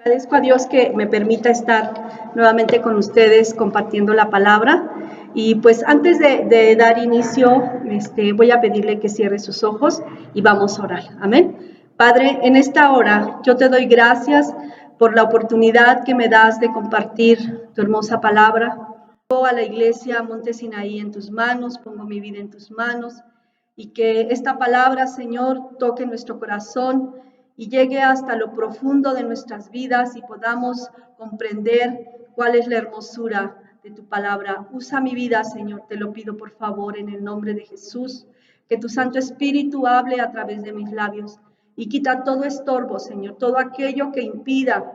Agradezco a Dios que me permita estar nuevamente con ustedes compartiendo la palabra. Y pues antes de dar inicio, voy a pedirle que cierre sus ojos y vamos a orar. Amén. Padre, en esta hora yo te doy gracias por la oportunidad que me das de compartir tu hermosa palabra. Pongo a la iglesia Monte Sinaí en tus manos, pongo mi vida en tus manos y que esta palabra, Señor, toque nuestro corazón y llegue hasta lo profundo de nuestras vidas y podamos comprender cuál es la hermosura de tu palabra. Usa mi vida, Señor, te lo pido por favor en el nombre de Jesús, que tu Santo Espíritu hable a través de mis labios y quita todo estorbo, Señor, todo aquello que impida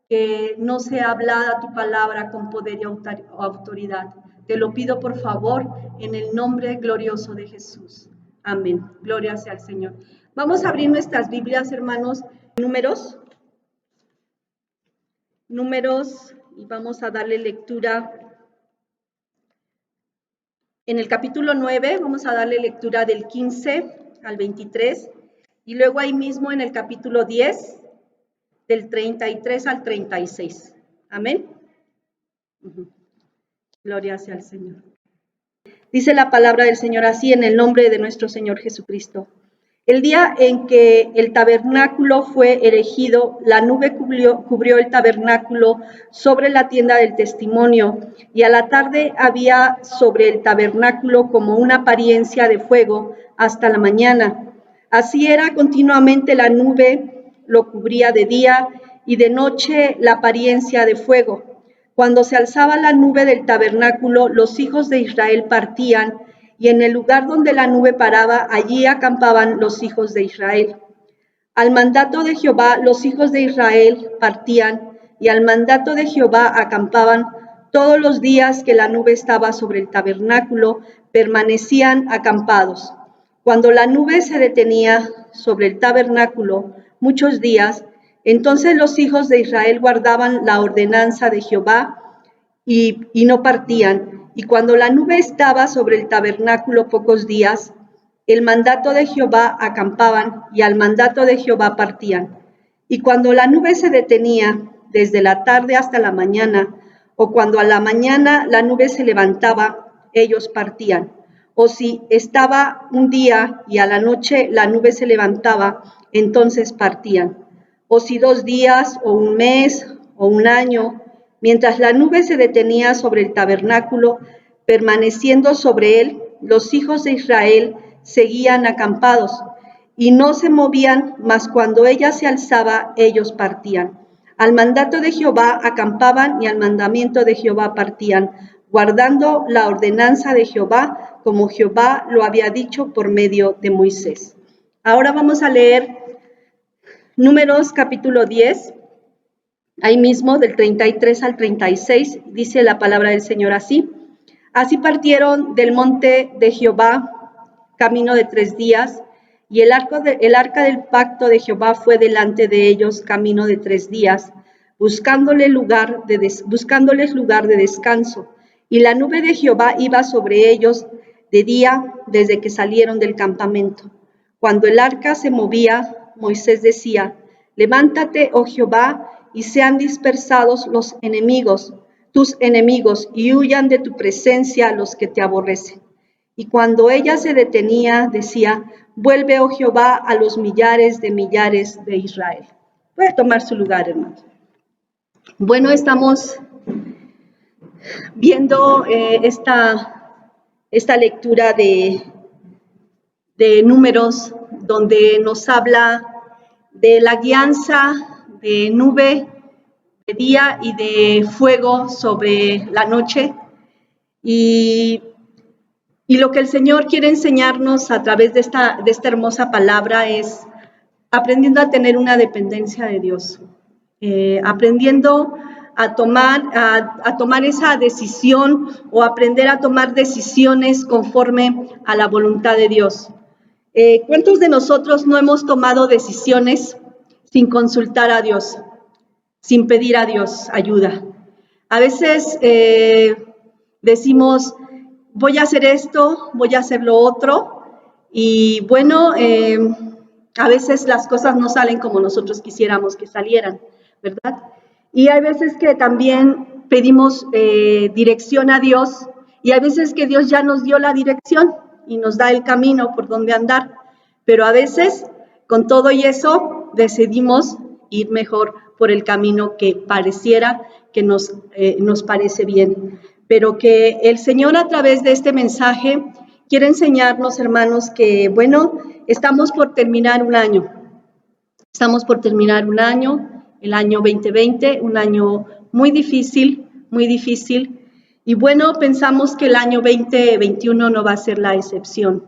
que no sea hablada tu palabra con poder y autoridad. Te lo pido por favor en el nombre glorioso de Jesús. Amén. Gloria sea al Señor. Vamos a abrir nuestras Biblias, hermanos, Números, y vamos a darle lectura. En el capítulo 9 vamos a darle lectura del 15 al 23, y luego ahí mismo en el capítulo 10, del 33 al 36. Amén. Gloria sea al Señor. Dice la palabra del Señor así en el nombre de nuestro Señor Jesucristo. El día en que el tabernáculo fue erigido, la nube cubrió el tabernáculo sobre la tienda del testimonio, y a la tarde había sobre el tabernáculo como una apariencia de fuego hasta la mañana. Así era continuamente, la nube lo cubría de día y de noche la apariencia de fuego. Cuando se alzaba la nube del tabernáculo, los hijos de Israel partían, y en el lugar donde la nube paraba, allí acampaban los hijos de Israel. Al mandato de Jehová, los hijos de Israel partían, y al mandato de Jehová acampaban. Todos los días que la nube estaba sobre el tabernáculo, permanecían acampados. Cuando la nube se detenía sobre el tabernáculo muchos días, entonces los hijos de Israel guardaban la ordenanza de Jehová y no partían. Y cuando la nube estaba sobre el tabernáculo pocos días, el mandato de Jehová acampaban, y al mandato de Jehová partían. Y cuando la nube se detenía desde la tarde hasta la mañana, o cuando a la mañana la nube se levantaba, ellos partían. O si estaba un día y a la noche la nube se levantaba, entonces partían. O si 2 días, o un mes, o un año, mientras la nube se detenía sobre el tabernáculo, permaneciendo sobre él, los hijos de Israel seguían acampados, y no se movían, mas cuando ella se alzaba, ellos partían. Al mandato de Jehová acampaban, y al mandamiento de Jehová partían, guardando la ordenanza de Jehová, como Jehová lo había dicho por medio de Moisés. Ahora vamos a leer Números capítulo 10, ahí mismo del 33 al 36, dice la palabra del Señor así. Así partieron del monte de Jehová camino de 3 días, y el arca del pacto de Jehová fue delante de ellos camino de 3 días, buscándoles lugar de descanso. Y la nube de Jehová iba sobre ellos de día desde que salieron del campamento. Cuando el arca se movía, Moisés decía: levántate, oh Jehová, y sean dispersados los enemigos, tus enemigos, y huyan de tu presencia los que te aborrecen. Y cuando ella se detenía, decía: vuelve, oh Jehová, a los millares de Israel. Puede tomar su lugar, hermano. Bueno, estamos viendo esta lectura de Números, donde nos habla de la guianza de nube de día y de fuego sobre la noche, y lo que el Señor quiere enseñarnos a través de esta hermosa palabra es aprendiendo a tener una dependencia de Dios, aprendiendo a tomar esa decisión, o aprender a tomar decisiones conforme a la voluntad de Dios. ¿Cuántos de nosotros no hemos tomado decisiones sin consultar a Dios, sin pedir a Dios ayuda? A veces decimos: voy a hacer esto, voy a hacer lo otro, y bueno, a veces las cosas no salen como nosotros quisiéramos que salieran, ¿verdad? Y hay veces que también pedimos dirección a Dios, y hay veces que Dios ya nos dio la dirección y nos da el camino por donde andar, pero a veces con todo y eso decidimos ir mejor por el camino que pareciera que nos parece bien. Pero que el Señor, a través de este mensaje, quiere enseñarnos, hermanos, que, bueno, estamos por terminar un año. Estamos por terminar un año, el año 2020, un año muy difícil, muy difícil. Y bueno, pensamos que el año 2021 no va a ser la excepción.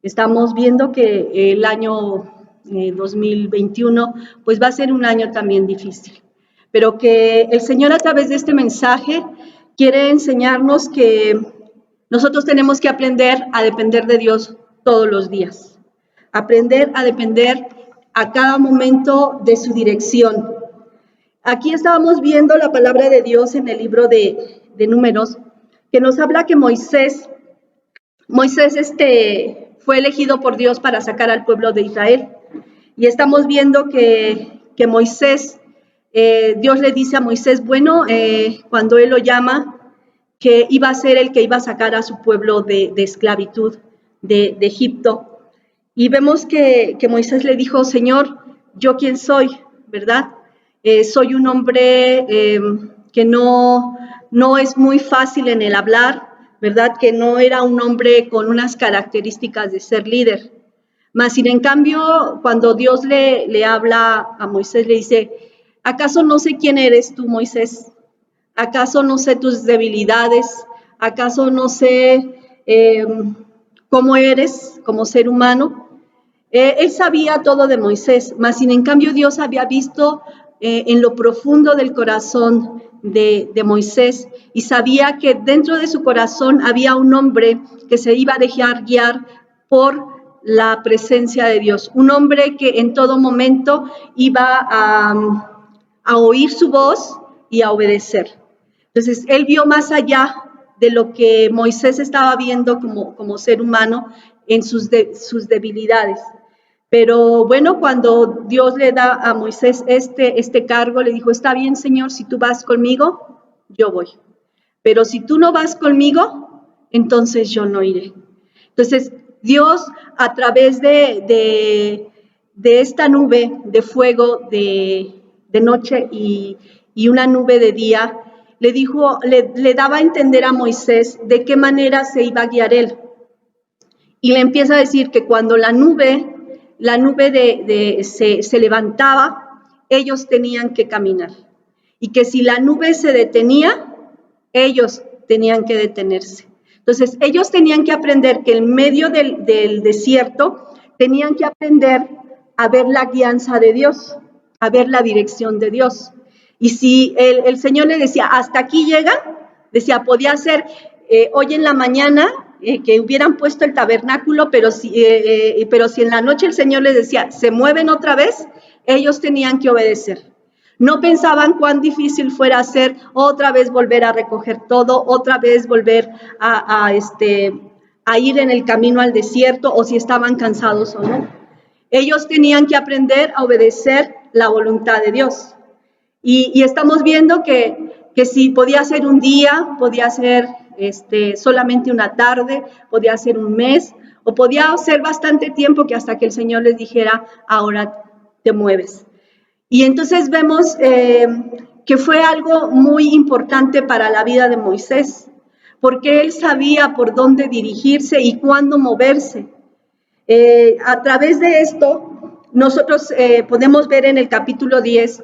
Estamos viendo que el año 2021 pues va a ser un año también difícil. Pero que el Señor, a través de este mensaje, quiere enseñarnos que nosotros tenemos que aprender a depender de Dios todos los días. Aprender a depender a cada momento de su dirección. Aquí estábamos viendo la palabra de Dios en el libro de Números, que nos habla que Moisés fue elegido por Dios para sacar al pueblo de Israel. Y estamos viendo que Moisés, Dios le dice a Moisés, bueno, cuando él lo llama, que iba a ser el que iba a sacar a su pueblo de esclavitud de Egipto. Y vemos que Moisés le dijo, Señor, ¿yo quién soy? ¿Verdad? Soy un hombre que no es muy fácil en el hablar, ¿verdad? Que no era un hombre con unas características de ser líder. Mas, sin en cambio, cuando Dios le habla a Moisés, le dice, ¿acaso no sé quién eres tú, Moisés? ¿Acaso no sé tus debilidades? ¿Acaso no sé cómo eres como ser humano? Él sabía todo de Moisés, mas sin en cambio Dios había visto en lo profundo del corazón de Moisés y sabía que dentro de su corazón había un hombre que se iba a dejar guiar por la presencia de Dios, un hombre que en todo momento iba a oír su voz y a obedecer. Entonces, él vio más allá de lo que Moisés estaba viendo como ser humano en sus debilidades. Pero bueno, cuando Dios le da a Moisés este cargo, le dijo, está bien, Señor, si tú vas conmigo, yo voy. Pero si tú no vas conmigo, entonces yo no iré. Entonces, Dios, a través de esta nube de fuego de noche y una nube de día, le daba a entender a Moisés de qué manera se iba a guiar él. Y le empieza a decir que cuando la nube se levantaba, ellos tenían que caminar. Y que si la nube se detenía, ellos tenían que detenerse. Entonces, ellos tenían que aprender que en medio del desierto, tenían que aprender a ver la guianza de Dios, a ver la dirección de Dios. Y si el Señor le decía, hasta aquí llegan, decía, podía ser hoy en la mañana, que hubieran puesto el tabernáculo, pero si en la noche el Señor les decía, se mueven otra vez, ellos tenían que obedecer. No pensaban cuán difícil fuera hacer otra vez volver a recoger todo, otra vez volver a ir en el camino al desierto, o si estaban cansados o no. Ellos tenían que aprender a obedecer la voluntad de Dios. Y estamos viendo que si podía ser un día, podía ser solamente una tarde, podía ser un mes, o podía ser bastante tiempo que hasta que el Señor les dijera, ahora te mueves. Y entonces vemos que fue algo muy importante para la vida de Moisés, porque él sabía por dónde dirigirse y cuándo moverse. A través de esto, nosotros podemos ver en el capítulo 10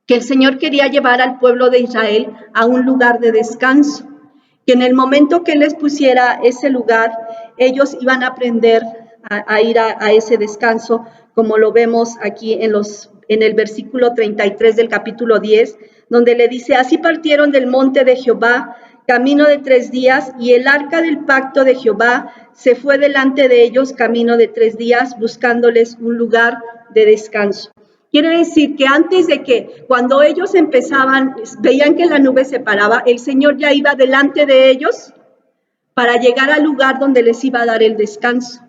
que el Señor quería llevar al pueblo de Israel a un lugar de descanso, que en el momento que Él les pusiera ese lugar, ellos iban a aprender a ir a ese descanso, como lo vemos aquí en el versículo 33 del capítulo 10, donde le dice, así partieron del monte de Jehová, camino de 3 días, y el arca del pacto de Jehová se fue delante de ellos, camino de 3 días, buscándoles un lugar de descanso. Quiere decir que antes de que, cuando ellos empezaban, veían que la nube se paraba, el Señor ya iba delante de ellos para llegar al lugar donde les iba a dar el descanso.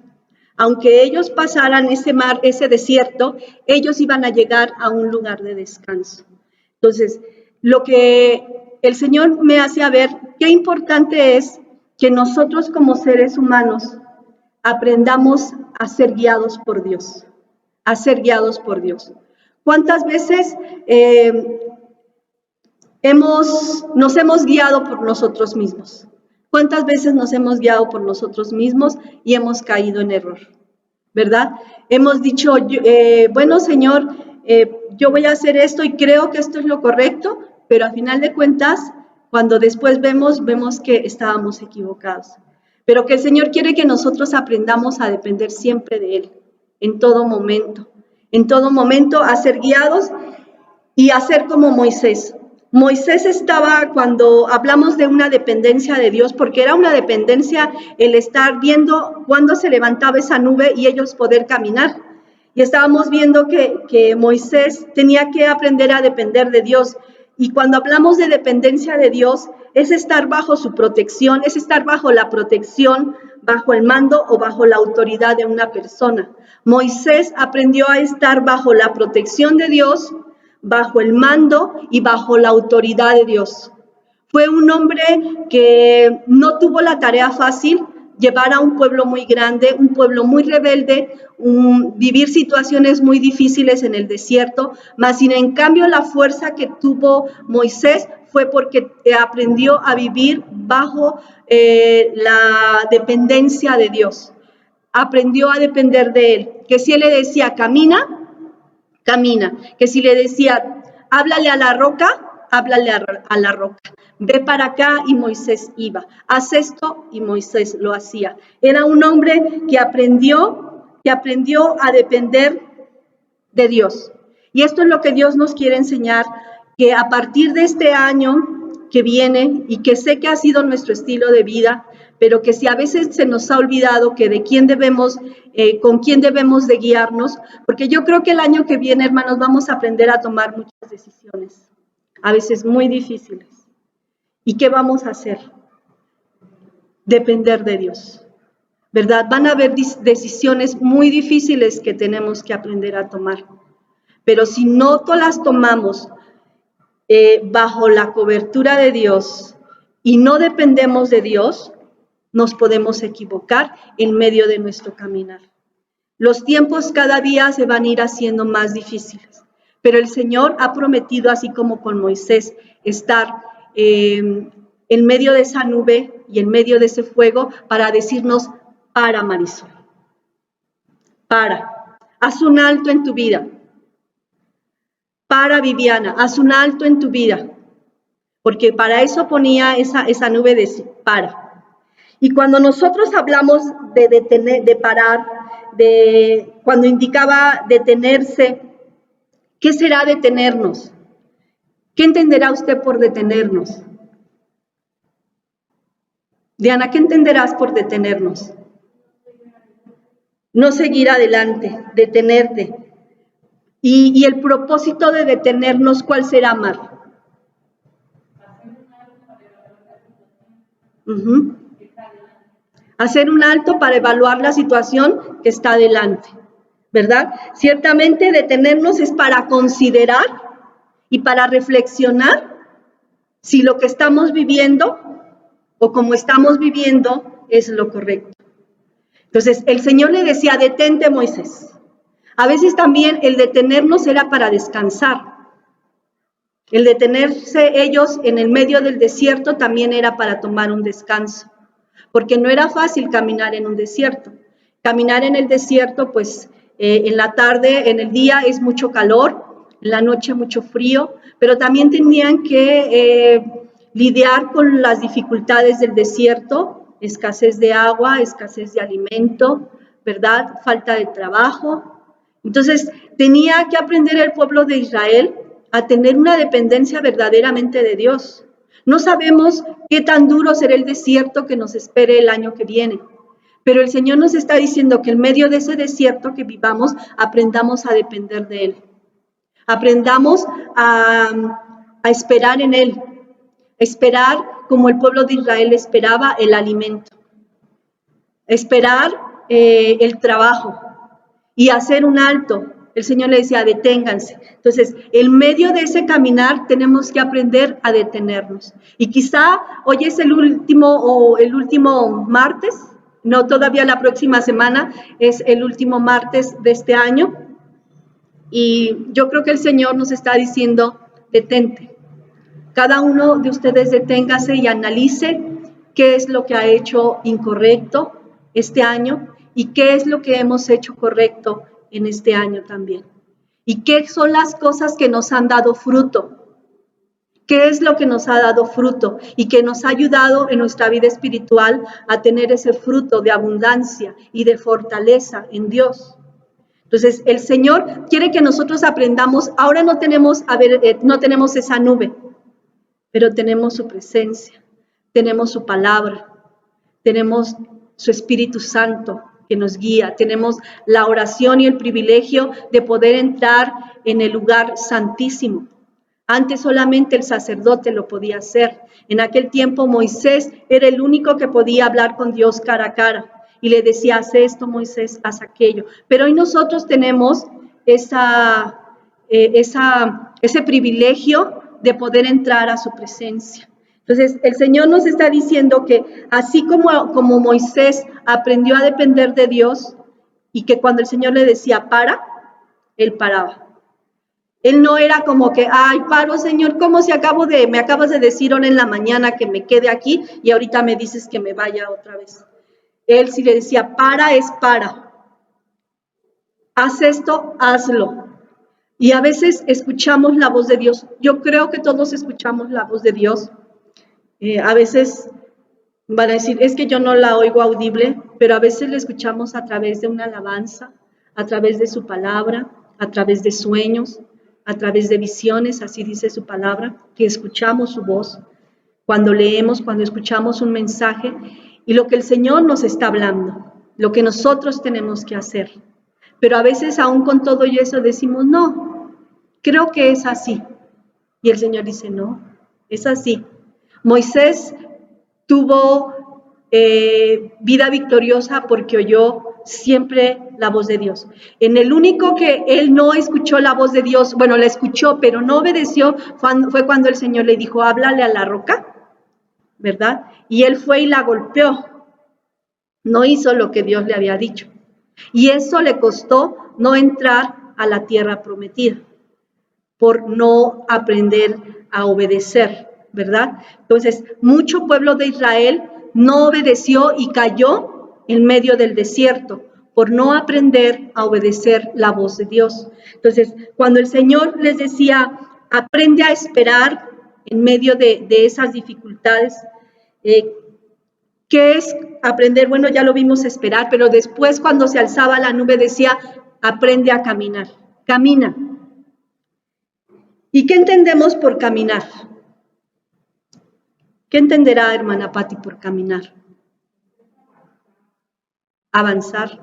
Aunque ellos pasaran ese mar, ese desierto, ellos iban a llegar a un lugar de descanso. Entonces, lo que el Señor me hace ver, qué importante es que nosotros como seres humanos aprendamos a ser guiados por Dios, a ser guiados por Dios. ¿Cuántas veces nos hemos guiado por nosotros mismos? ¿Cuántas veces nos hemos guiado por nosotros mismos y hemos caído en error? ¿Verdad? Hemos dicho, bueno, Señor, yo voy a hacer esto y creo que esto es lo correcto, pero al final de cuentas, cuando después vemos que estábamos equivocados. Pero que el Señor quiere que nosotros aprendamos a depender siempre de Él, en todo momento a ser guiados y a ser como Moisés. Moisés estaba, cuando hablamos de una dependencia de Dios, porque era una dependencia el estar viendo cuándo se levantaba esa nube y ellos poder caminar. Y estábamos viendo que Moisés tenía que aprender a depender de Dios. Y cuando hablamos de dependencia de Dios, es estar bajo su protección, es estar bajo la protección, bajo el mando o bajo la autoridad de una persona. Moisés aprendió a estar bajo la protección de Dios, bajo el mando y bajo la autoridad de Dios. Fue un hombre que no tuvo la tarea fácil, llevar a un pueblo muy grande, un pueblo muy rebelde, vivir situaciones muy difíciles en el desierto, mas sin en cambio la fuerza que tuvo Moisés fue porque aprendió a vivir bajo la dependencia de Dios. Aprendió a depender de Él, que si Él le decía camina, camina, que si le decía háblale a la roca, háblale a la roca. Ve para acá y Moisés iba. Haz esto y Moisés lo hacía. Era un hombre que aprendió a depender de Dios. Y esto es lo que Dios nos quiere enseñar, que a partir de este año que viene y que sé que ha sido nuestro estilo de vida, pero que si a veces se nos ha olvidado que de quién debemos, con quién debemos de guiarnos, porque yo creo que el año que viene, hermanos, vamos a aprender a tomar muchas decisiones, a veces muy difíciles. ¿Y qué vamos a hacer? Depender de Dios, ¿verdad? Van a haber decisiones muy difíciles que tenemos que aprender a tomar, pero si no las tomamos bajo la cobertura de Dios y no dependemos de Dios, nos podemos equivocar en medio de nuestro caminar. Los tiempos cada día se van a ir haciendo más difíciles, pero el Señor ha prometido, así como con Moisés, estar en medio de esa nube y en medio de ese fuego para decirnos, para Marisol, para, haz un alto en tu vida. Para Viviana, haz un alto en tu vida, porque para eso ponía esa nube de para. Y cuando nosotros hablamos de detener, de parar, cuando indicaba detenerse, ¿qué será detenernos? ¿Qué entenderá usted por detenernos? Diana, ¿qué entenderás por detenernos? No seguir adelante, detenerte. Y el propósito de detenernos, ¿cuál será, Mar? Hacer un alto para evaluar la situación que está adelante, ¿verdad? Ciertamente detenernos es para considerar y para reflexionar si lo que estamos viviendo o como estamos viviendo es lo correcto. Entonces, el Señor le decía, detente, Moisés. A veces también el detenernos era para descansar. El detenerse ellos en el medio del desierto también era para tomar un descanso, porque no era fácil caminar en un desierto. Caminar en el desierto, pues en la tarde, en el día es mucho calor, en la noche mucho frío, pero también tenían que lidiar con las dificultades del desierto, escasez de agua, escasez de alimento, ¿verdad? Falta de trabajo. Entonces, tenía que aprender el pueblo de Israel a tener una dependencia verdaderamente de Dios. No sabemos qué tan duro será el desierto que nos espere el año que viene, pero el Señor nos está diciendo que en medio de ese desierto que vivamos, aprendamos a depender de Él. Aprendamos a esperar en Él, esperar como el pueblo de Israel esperaba el alimento. Esperar el trabajo y hacer un alto. El Señor le decía, deténganse. Entonces, en medio de ese caminar tenemos que aprender a detenernos. Y quizá hoy es el último martes, no, todavía la próxima semana es el último martes de este año. Y yo creo que el Señor nos está diciendo, detente. Cada uno de ustedes deténgase y analice qué es lo que ha hecho incorrecto este año y qué es lo que hemos hecho correcto en este año también. ¿Y qué son las cosas que nos han dado fruto? ¿Qué es lo que nos ha dado fruto y que nos ha ayudado en nuestra vida espiritual a tener ese fruto de abundancia y de fortaleza en Dios? Entonces, el Señor quiere que nosotros aprendamos. Ahora no tenemos esa nube, pero tenemos su presencia, tenemos su palabra, tenemos su Espíritu Santo que nos guía, tenemos la oración y el privilegio de poder entrar en el lugar santísimo. Antes solamente el sacerdote lo podía hacer. En aquel tiempo Moisés era el único que podía hablar con Dios cara a cara y le decía, haz esto, Moisés, haz aquello. Pero hoy nosotros tenemos ese privilegio de poder entrar a su presencia. Entonces, el Señor nos está diciendo que así como Moisés aprendió a depender de Dios y que cuando el Señor le decía para, él paraba. Él no era como que, ay, paro, Señor, ¿cómo me acabas de decir ahora en la mañana que me quede aquí y ahorita me dices que me vaya otra vez? Él sí le decía, para es para. Haz esto, hazlo. Y a veces escuchamos la voz de Dios. Yo creo que todos escuchamos la voz de Dios. A veces van a decir, es que yo no la oigo audible, pero a veces la escuchamos a través de una alabanza, a través de su palabra, a través de sueños, a través de visiones, así dice su palabra, que escuchamos su voz, cuando leemos, cuando escuchamos un mensaje, y lo que el Señor nos está hablando, lo que nosotros tenemos que hacer. Pero a veces aún con todo eso decimos, no, creo que es así. Y el Señor dice, no, es así. Moisés tuvo vida victoriosa porque oyó siempre la voz de Dios. En el único que él no escuchó la voz de Dios, bueno, la escuchó, pero no obedeció, fue cuando el Señor le dijo, háblale a la roca, ¿verdad? Y él fue y la golpeó. No hizo lo que Dios le había dicho. Y eso le costó no entrar a la tierra prometida, por no aprender a obedecer, ¿verdad? Entonces, mucho pueblo de Israel no obedeció y cayó en medio del desierto por no aprender a obedecer la voz de Dios. Entonces, cuando el Señor les decía, aprende a esperar en medio de esas dificultades, ¿qué es aprender? Bueno, ya lo vimos esperar, pero después cuando se alzaba la nube decía, aprende a caminar, camina. ¿Y qué entendemos por caminar? ¿Qué entenderá, hermana Patti, por caminar? Avanzar.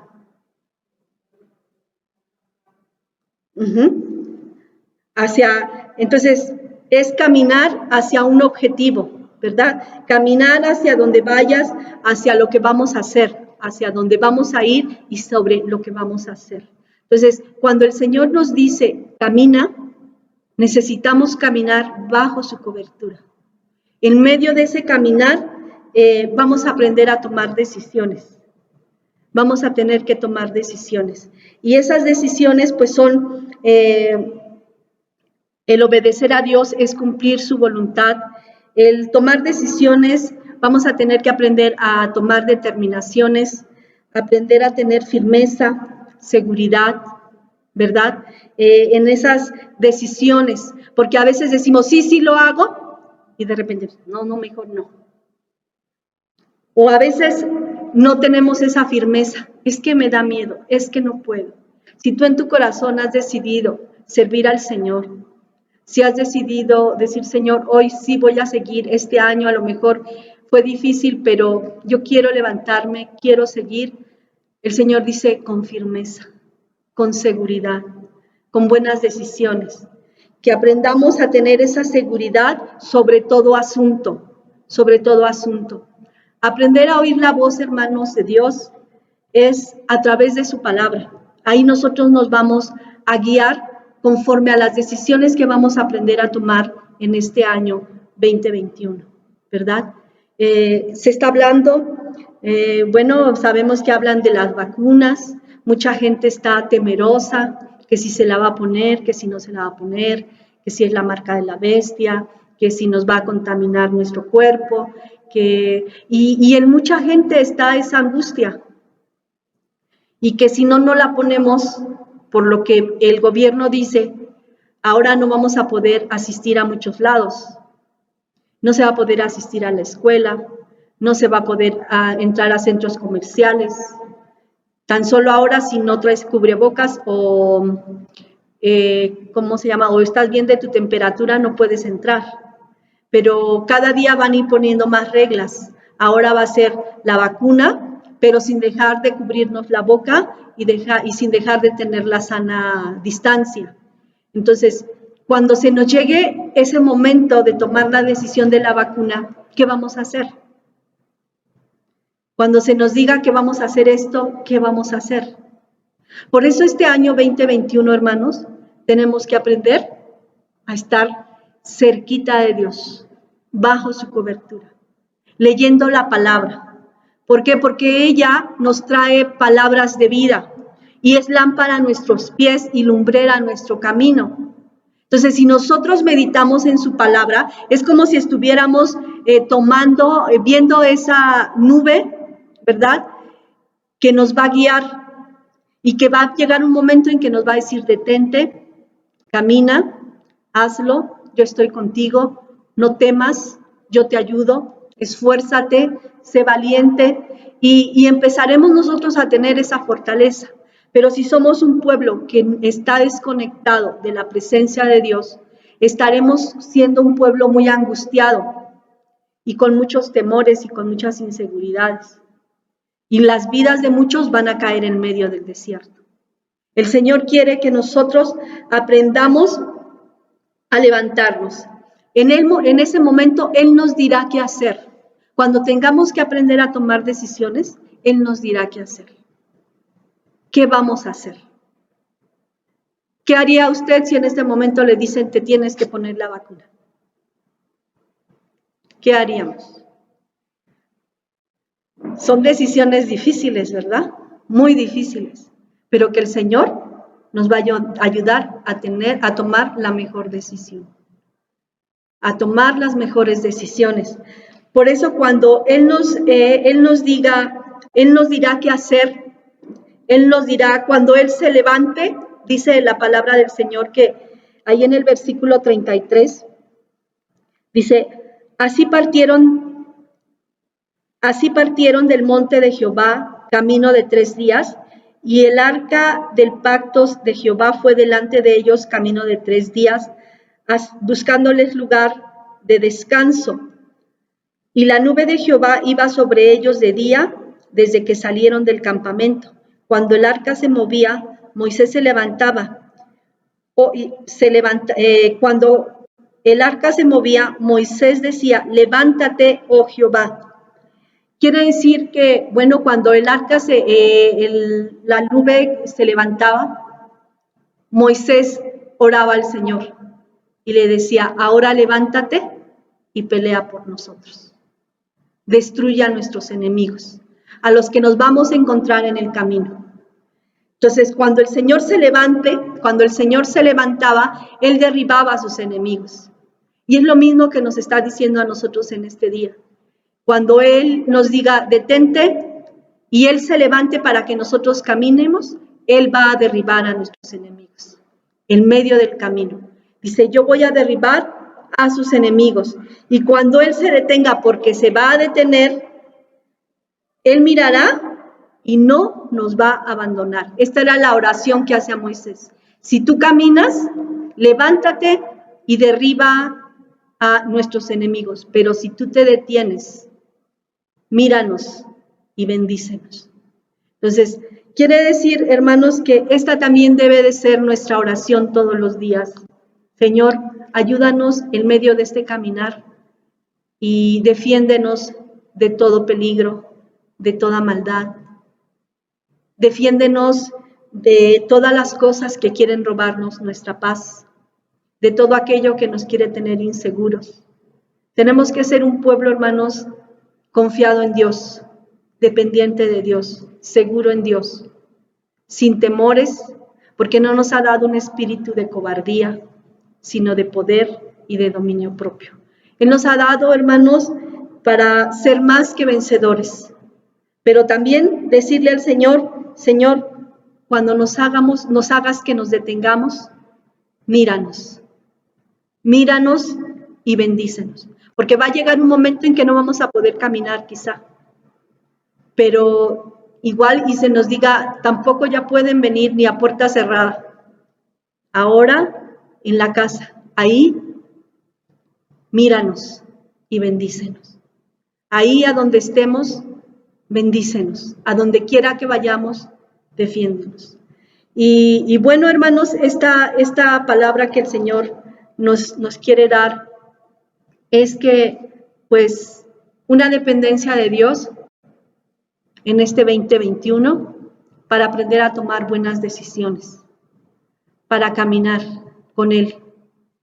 Entonces, es caminar hacia un objetivo, ¿verdad? Caminar hacia donde vayas, hacia lo que vamos a hacer, hacia donde vamos a ir y sobre lo que vamos a hacer. Entonces, cuando el Señor nos dice, camina, necesitamos caminar bajo su cobertura. En medio de ese caminar, vamos a aprender a tomar decisiones. Vamos a tener que tomar decisiones. Y esas decisiones, pues, son el obedecer a Dios, es cumplir su voluntad. El tomar decisiones, vamos a tener que aprender a tomar determinaciones, aprender a tener firmeza, seguridad, ¿verdad? En esas decisiones, porque a veces decimos, sí lo hago, y de repente, no, mejor no. O a veces no tenemos esa firmeza, es que me da miedo, es que no puedo. Si tú en tu corazón has decidido servir al Señor, si has decidido decir, Señor, hoy sí voy a seguir, este año a lo mejor fue difícil, pero yo quiero levantarme, quiero seguir, el Señor dice con firmeza, con seguridad, con buenas decisiones. Que aprendamos a tener esa seguridad sobre todo asunto. Aprender a oír la voz, hermanos, de Dios es a través de su palabra. Ahí nosotros nos vamos a guiar conforme a las decisiones que vamos a aprender a tomar en este año 2021, ¿verdad? Se está hablando, bueno, sabemos que hablan de las vacunas, mucha gente está temerosa, que si se la va a poner, que si no se la va a poner, que si es la marca de la bestia, que si nos va a contaminar nuestro cuerpo, y en mucha gente está esa angustia, y que si no la ponemos, por lo que el gobierno dice, ahora no vamos a poder asistir a muchos lados. No se va a poder asistir a la escuela, no se va a poder entrar a centros comerciales. Tan solo ahora si no traes cubrebocas o, ¿cómo se llama? O estás bien de tu temperatura, no puedes entrar. Pero cada día van a ir poniendo más reglas. Ahora va a ser la vacuna, pero sin dejar de cubrirnos la boca y sin dejar de tener la sana distancia. Entonces, cuando se nos llegue ese momento de tomar la decisión de la vacuna, ¿qué vamos a hacer? Cuando se nos diga que vamos a hacer esto, ¿qué vamos a hacer? Por eso este año 2021, hermanos, tenemos que aprender a estar cerquita de Dios, bajo su cobertura, leyendo la palabra. ¿Por qué? Porque ella nos trae palabras de vida y es lámpara a nuestros pies y lumbrera a nuestro camino. Entonces, si nosotros meditamos en su palabra, es como si estuviéramos viendo esa nube, ¿verdad? Que nos va a guiar y que va a llegar un momento en que nos va a decir, detente, camina, hazlo, yo estoy contigo, no temas, yo te ayudo, esfuérzate, sé valiente y empezaremos nosotros a tener esa fortaleza. Pero si somos un pueblo que está desconectado de la presencia de Dios, estaremos siendo un pueblo muy angustiado y con muchos temores y con muchas inseguridades. Y las vidas de muchos van a caer en medio del desierto. El Señor quiere que nosotros aprendamos a levantarnos. En ese momento, Él nos dirá qué hacer. Cuando tengamos que aprender a tomar decisiones, Él nos dirá qué hacer. ¿Qué vamos a hacer? ¿Qué haría usted si en este momento le dicen te tienes que poner la vacuna? ¿Qué haríamos? Son decisiones difíciles, ¿verdad? Muy difíciles, pero que el Señor nos va a ayudar a tomar la mejor decisión, a tomar las mejores decisiones. Por eso cuando Él nos dirá qué hacer, Él nos dirá cuando Él se levante, dice la palabra del Señor que ahí en el versículo 33, dice, así partieron del monte de Jehová, camino de 3 días, y el arca del pacto de Jehová fue delante de ellos, camino de 3 días, buscándoles lugar de descanso. Y la nube de Jehová iba sobre ellos de día, desde que salieron del campamento. Cuando el arca se movía, Moisés se levantaba. Cuando el arca se movía, Moisés decía, levántate, oh Jehová. Quiere decir que, bueno, cuando el arca la nube se levantaba, Moisés oraba al Señor y le decía, ahora levántate y pelea por nosotros. Destruye a nuestros enemigos, a los que nos vamos a encontrar en el camino. Entonces, cuando el Señor se levantaba, Él derribaba a sus enemigos. Y es lo mismo que nos está diciendo a nosotros en este día. Cuando Él nos diga, detente, y Él se levante para que nosotros caminemos, Él va a derribar a nuestros enemigos en medio del camino. Dice, yo voy a derribar a sus enemigos. Y cuando Él se detenga, porque se va a detener, Él mirará y no nos va a abandonar. Esta era la oración que hacía Moisés. Si tú caminas, levántate y derriba a nuestros enemigos. Pero si tú te detienes, míranos y bendícenos. Entonces, quiere decir, hermanos, que esta también debe de ser nuestra oración todos los días. Señor, ayúdanos en medio de este caminar y defiéndenos de todo peligro, de toda maldad. Defiéndenos de todas las cosas que quieren robarnos nuestra paz, de todo aquello que nos quiere tener inseguros. Tenemos que ser un pueblo, hermanos, confiado en Dios, dependiente de Dios, seguro en Dios, sin temores, porque no nos ha dado un espíritu de cobardía, sino de poder y de dominio propio. Él nos ha dado, hermanos, para ser más que vencedores, pero también decirle al Señor, Señor, cuando nos hagas que nos detengamos, míranos y bendícenos, porque va a llegar un momento en que no vamos a poder caminar quizá, pero igual y se nos diga, tampoco ya pueden venir ni a puerta cerrada. Ahora en la casa, ahí míranos y bendícenos. Ahí a donde estemos, bendícenos. A donde quiera que vayamos, defiéndenos. Y bueno, hermanos, esta palabra que el Señor nos quiere dar es que, pues, una dependencia de Dios en este 2021 para aprender a tomar buenas decisiones, para caminar con Él,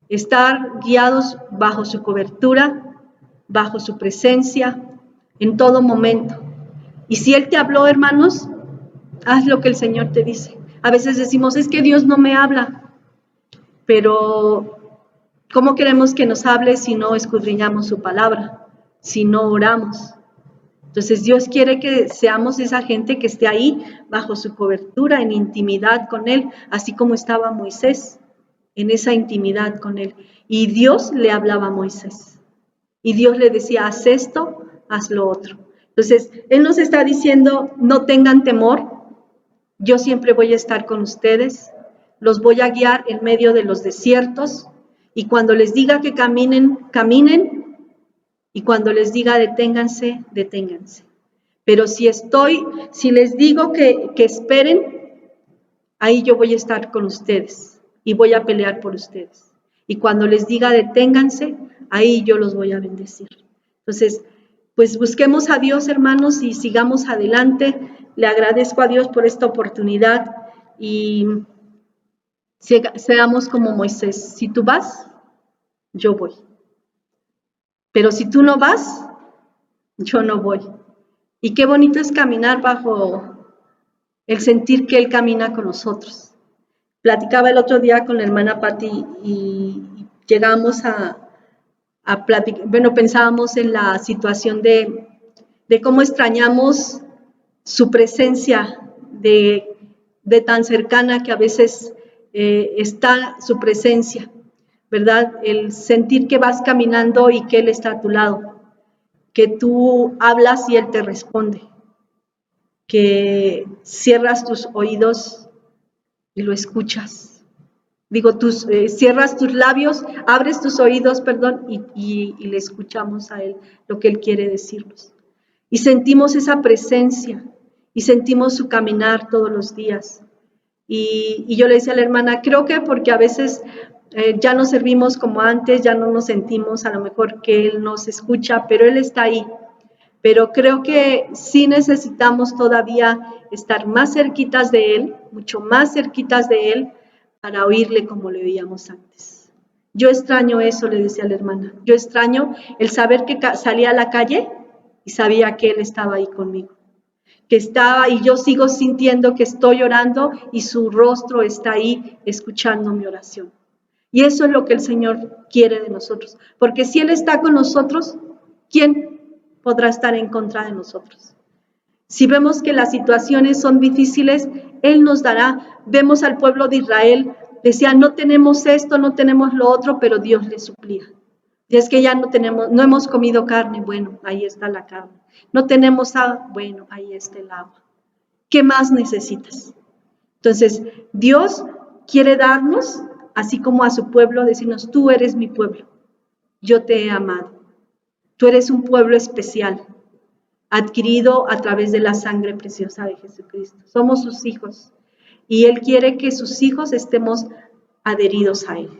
estar guiados bajo su cobertura, bajo su presencia, en todo momento. Y si Él te habló, hermanos, haz lo que el Señor te dice. A veces decimos, es que Dios no me habla, pero ¿cómo queremos que nos hable si no escudriñamos su palabra, si no oramos? Entonces Dios quiere que seamos esa gente que esté ahí bajo su cobertura, en intimidad con Él, así como estaba Moisés, en esa intimidad con Él. Y Dios le hablaba a Moisés. Y Dios le decía, haz esto, haz lo otro. Entonces, Él nos está diciendo, no tengan temor, yo siempre voy a estar con ustedes, los voy a guiar en medio de los desiertos, y cuando les diga que caminen, caminen, y cuando les diga deténganse, deténganse. Pero si les digo que esperen, ahí yo voy a estar con ustedes y voy a pelear por ustedes. Y cuando les diga deténganse, ahí yo los voy a bendecir. Entonces, pues busquemos a Dios, hermanos, y sigamos adelante. Le agradezco a Dios por esta oportunidad y seamos como Moisés. Si tú vas, yo voy. Pero si tú no vas, yo no voy. Y qué bonito es caminar bajo el sentir que Él camina con nosotros. Platicaba el otro día con la hermana Patti y llegamos a platicar, bueno, pensábamos en la situación de cómo extrañamos su presencia, de tan cercana que a veces está su presencia, ¿verdad? El sentir que vas caminando y que Él está a tu lado, que tú hablas y Él te responde, que cierras tus oídos y lo escuchas. Digo, cierras tus labios, abres tus oídos, perdón, y le escuchamos a Él lo que Él quiere decirnos. Y sentimos esa presencia y sentimos su caminar todos los días. Y yo le decía a la hermana, creo que porque a veces ya no servimos como antes, ya no nos sentimos a lo mejor que Él nos escucha, pero Él está ahí. Pero creo que sí necesitamos todavía estar más cerquitas de Él, mucho más cerquitas de Él, para oírle como le oíamos antes. Yo extraño eso, le decía a la hermana. Yo extraño el saber que salía a la calle y sabía que Él estaba ahí conmigo. Que estaba y yo sigo sintiendo que estoy orando y su rostro está ahí escuchando mi oración. Y eso es lo que el Señor quiere de nosotros. Porque si Él está con nosotros, ¿quién podrá estar en contra de nosotros? Si vemos que las situaciones son difíciles, Él nos dará. Vemos al pueblo de Israel, decía, no tenemos esto, no tenemos lo otro, pero Dios les suplía. Y es que ya no hemos comido carne, bueno, ahí está la carne. No tenemos agua, bueno, ahí está el agua. ¿Qué más necesitas? Entonces, Dios quiere darnos, así como a su pueblo, decirnos, tú eres mi pueblo, yo te he amado. Tú eres un pueblo especial, adquirido a través de la sangre preciosa de Jesucristo. Somos sus hijos y Él quiere que sus hijos estemos adheridos a Él.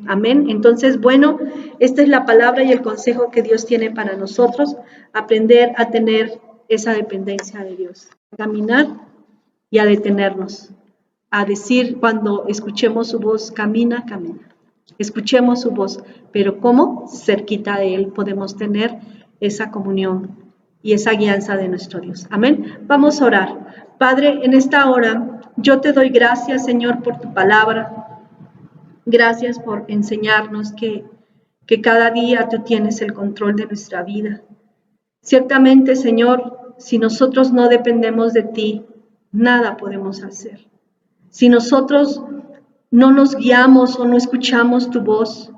Amén. Entonces, bueno, esta es la palabra y el consejo que Dios tiene para nosotros, aprender a tener esa dependencia de Dios, caminar y a detenernos, a decir cuando escuchemos su voz, camina, camina. Escuchemos su voz, pero ¿cómo? Cerquita de Él podemos tener esa comunión y esa guianza de nuestro Dios. Amén. Vamos a orar. Padre, en esta hora yo te doy gracias, Señor, por tu palabra. Gracias por enseñarnos que cada día tú tienes el control de nuestra vida. Ciertamente, Señor, si nosotros no dependemos de ti, nada podemos hacer. Si nosotros no nos guiamos o no escuchamos tu voz,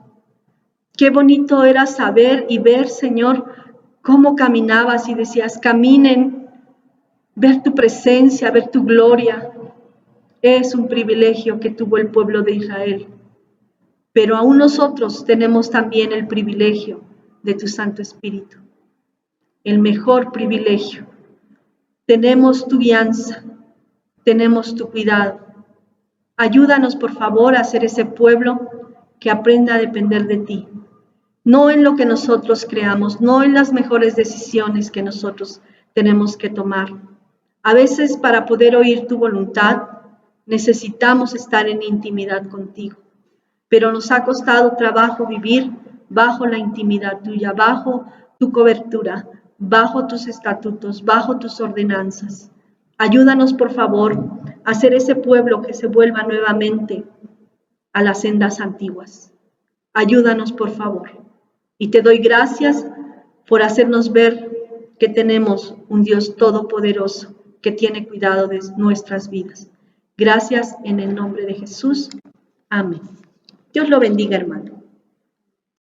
qué bonito era saber y ver, Señor, cómo caminabas y decías, caminen, ver tu presencia, ver tu gloria. Es un privilegio que tuvo el pueblo de Israel. Pero aún nosotros tenemos también el privilegio de tu Santo Espíritu. El mejor privilegio. Tenemos tu guianza, tenemos tu cuidado. Ayúdanos, por favor, a ser ese pueblo que aprenda a depender de ti. No en lo que nosotros creamos, no en las mejores decisiones que nosotros tenemos que tomar. A veces, para poder oír tu voluntad, necesitamos estar en intimidad contigo. Pero nos ha costado trabajo vivir bajo la intimidad tuya, bajo tu cobertura, bajo tus estatutos, bajo tus ordenanzas. Ayúdanos, por favor, a ser ese pueblo que se vuelva nuevamente a las sendas antiguas. Ayúdanos, por favor. Y te doy gracias por hacernos ver que tenemos un Dios todopoderoso que tiene cuidado de nuestras vidas. Gracias en el nombre de Jesús. Amén. Dios lo bendiga, hermano.